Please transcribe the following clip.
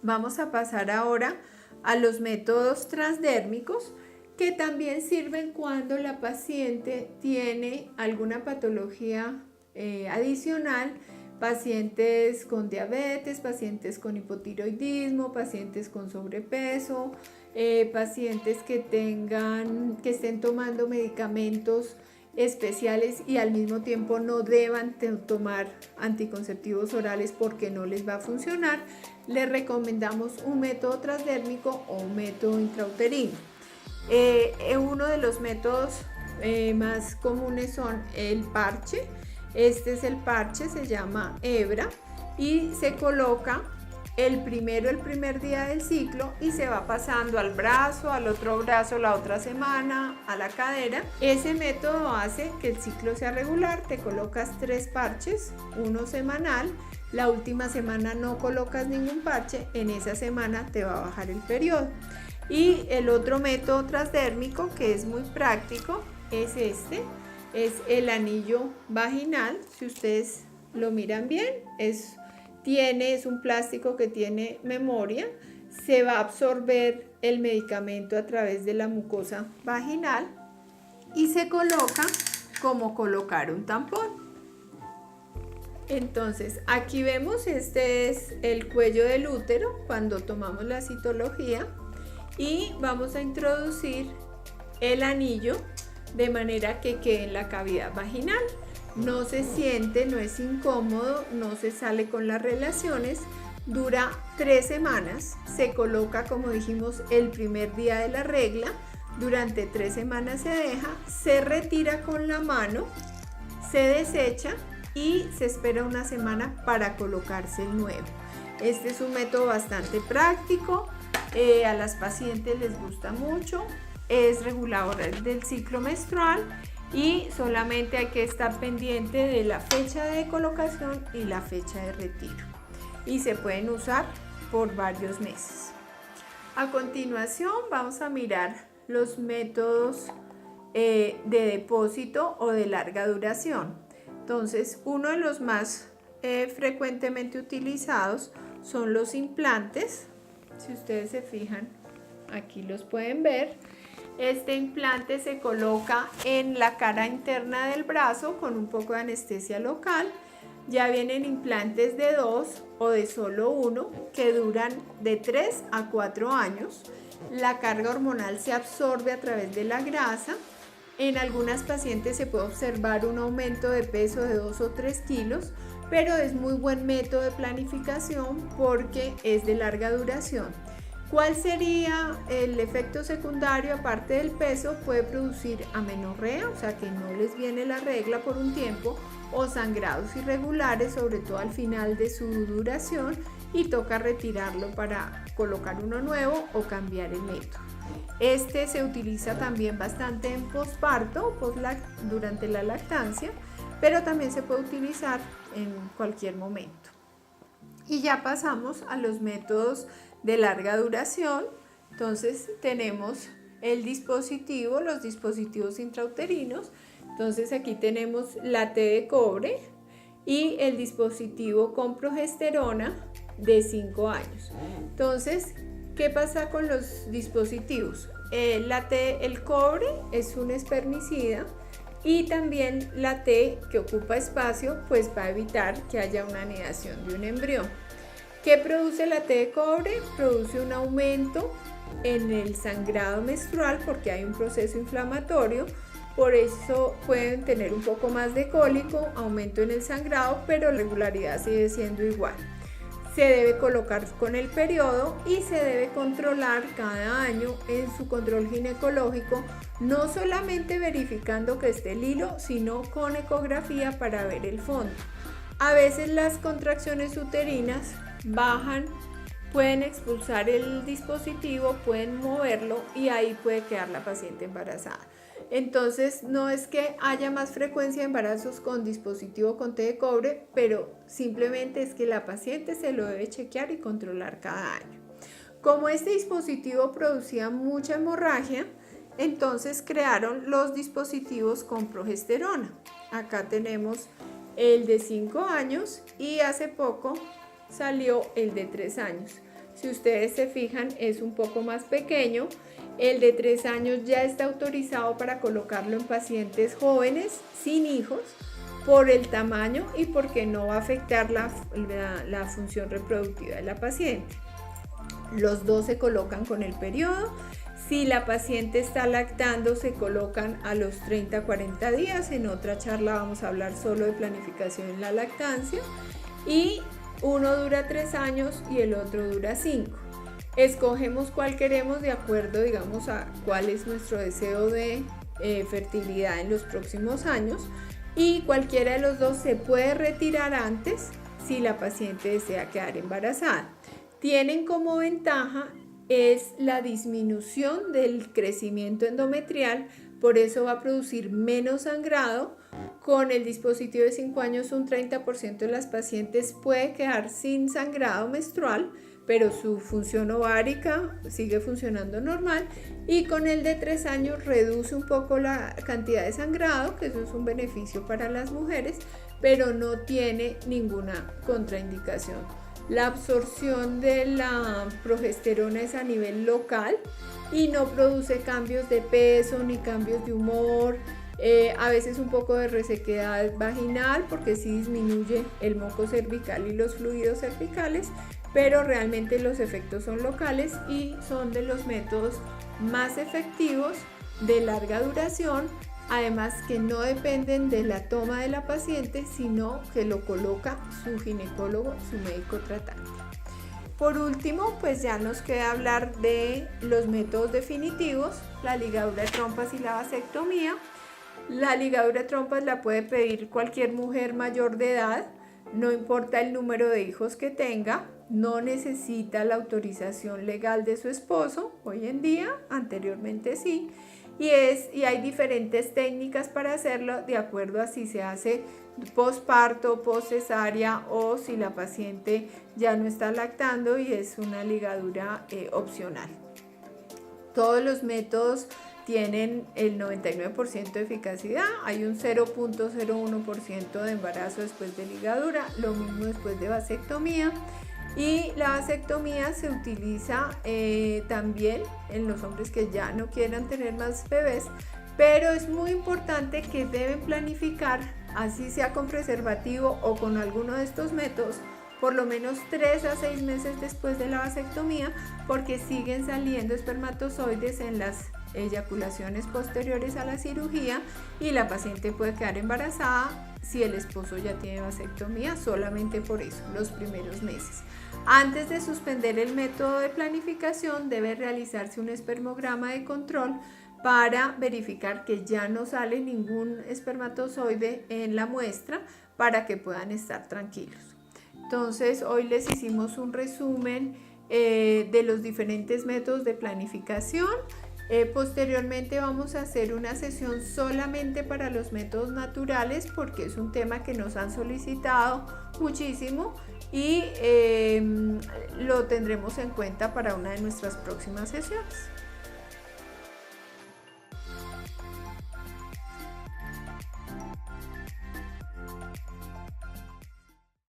Vamos a pasar ahora a los métodos transdérmicos, que también sirven cuando la paciente tiene alguna patología adicional, pacientes con diabetes, pacientes con hipotiroidismo, pacientes con sobrepeso, pacientes que estén tomando medicamentos especiales y al mismo tiempo no deban tomar anticonceptivos orales porque no les va a funcionar. Les recomendamos un método transdérmico o un método intrauterino. Uno de los métodos más comunes son el parche. Este es el parche, se llama hebra y se coloca el primer día del ciclo y se va pasando al brazo, al otro brazo la otra semana, a la cadera. Ese método hace que el ciclo sea regular. Te colocas 3 parches, uno semanal. La última semana no colocas ningún parche, en esa semana te va a bajar el periodo. Y el otro método transdérmico, que es muy práctico, es este. Es el anillo vaginal. Si ustedes lo miran bien, es un plástico que tiene memoria. Se va a absorber el medicamento a través de la mucosa vaginal y se coloca como colocar un tampón. Entonces, aquí vemos, este es el cuello del útero cuando tomamos la citología, y vamos a introducir el anillo de manera que quede en la cavidad vaginal. No se siente, no es incómodo, no se sale con las relaciones. Dura 3 semanas, se coloca, como dijimos, el primer día de la regla. Durante 3 semanas se deja, se retira con la mano, se desecha y se espera una semana para colocarse el nuevo. Este es un método bastante práctico, a las pacientes les gusta mucho, es regulador del ciclo menstrual y solamente hay que estar pendiente de la fecha de colocación y la fecha de retiro, y se pueden usar por varios meses. A continuación vamos a mirar los métodos de depósito o de larga duración. Entonces, uno de los más frecuentemente utilizados son los implantes. Si ustedes se fijan, aquí los pueden ver. Este implante se coloca en la cara interna del brazo con un poco de anestesia local. Ya vienen implantes de 2 o de solo 1 que duran de 3 a 4 años. La carga hormonal se absorbe a través de la grasa. En algunas pacientes se puede observar un aumento de peso de 2 o 3 kilos, pero es muy buen método de planificación porque es de larga duración. ¿Cuál sería el efecto secundario? Aparte del peso, puede producir amenorrea, o sea que no les viene la regla por un tiempo, o sangrados irregulares, sobre todo al final de su duración, y toca retirarlo para colocar uno nuevo o cambiar el método. Este se utiliza también bastante en posparto, durante la lactancia, pero también se puede utilizar en cualquier momento. Y ya pasamos a los métodos de larga duración. Entonces tenemos el dispositivo, los dispositivos intrauterinos. Entonces aquí tenemos la T de cobre y el dispositivo con progesterona de 5 años. Entonces, ¿qué pasa con los dispositivos? El cobre es un espermicida y también la T, que ocupa espacio, pues va a evitar que haya una anidación de un embrión. ¿Qué produce la T de cobre? Produce un aumento en el sangrado menstrual porque hay un proceso inflamatorio, por eso pueden tener un poco más de cólico, aumento en el sangrado, pero la regularidad sigue siendo igual. Se debe colocar con el periodo y se debe controlar cada año en su control ginecológico, no solamente verificando que esté el hilo, sino con ecografía para ver el fondo. A veces las contracciones uterinas bajan, pueden expulsar el dispositivo, pueden moverlo y ahí puede quedar la paciente embarazada. Entonces no es que haya más frecuencia de embarazos con dispositivo con T de cobre, pero simplemente es que la paciente se lo debe chequear y controlar cada año. Como este dispositivo producía mucha hemorragia, entonces crearon los dispositivos con progesterona. Acá tenemos el de 5 años y hace poco salió el de 3 años. si ustedes se fijan, es un poco más pequeño. El de 3 años ya está autorizado para colocarlo en pacientes jóvenes sin hijos por el tamaño y porque no va a afectar la función reproductiva de la paciente. Los dos se colocan con el periodo. Si la paciente está lactando, se colocan a los 30-40 días. En otra charla vamos a hablar solo de planificación en la lactancia. Y uno dura 3 años y el otro dura 5. Escogemos cuál queremos de acuerdo, digamos, a cuál es nuestro deseo de fertilidad en los próximos años. Y cualquiera de los dos se puede retirar antes si la paciente desea quedar embarazada. Tienen como ventaja es la disminución del crecimiento endometrial, por eso va a producir menos sangrado. Con el dispositivo de 5 años un 30% de las pacientes puede quedar sin sangrado menstrual, pero su función ovárica sigue funcionando normal, y con el de 3 años reduce un poco la cantidad de sangrado, que eso es un beneficio para las mujeres, pero no tiene ninguna contraindicación. La absorción de la progesterona es a nivel local y no produce cambios de peso ni cambios de humor, a veces un poco de resequedad vaginal porque sí disminuye el moco cervical y los fluidos cervicales, pero realmente los efectos son locales y son de los métodos más efectivos de larga duración, además que no dependen de la toma de la paciente, sino que lo coloca su ginecólogo, su médico tratante. Por último, pues ya nos queda hablar de los métodos definitivos, la ligadura de trompas y la vasectomía. La ligadura de trompas la puede pedir cualquier mujer mayor de edad, no importa el número de hijos que tenga, no necesita la autorización legal de su esposo hoy en día, anteriormente sí, y hay diferentes técnicas para hacerlo de acuerdo a si se hace posparto, poscesárea o si la paciente ya no está lactando y es una ligadura opcional. Todos los métodos tienen el 99% de eficacidad, hay un 0.01% de embarazo después de ligadura, lo mismo después de vasectomía. Y la vasectomía se utiliza también en los hombres que ya no quieran tener más bebés, pero es muy importante que deben planificar, así sea con preservativo o con alguno de estos métodos, por lo menos 3 a 6 meses después de la vasectomía, porque siguen saliendo espermatozoides en las eyaculaciones posteriores a la cirugía y la paciente puede quedar embarazada si el esposo ya tiene vasectomía, solamente por eso, los primeros meses. Antes de suspender el método de planificación debe realizarse un espermograma de control para verificar que ya no sale ningún espermatozoide en la muestra para que puedan estar tranquilos. Entonces hoy les hicimos un resumen de los diferentes métodos de planificación. Posteriormente vamos a hacer una sesión solamente para los métodos naturales porque es un tema que nos han solicitado muchísimo y lo tendremos en cuenta para una de nuestras próximas sesiones.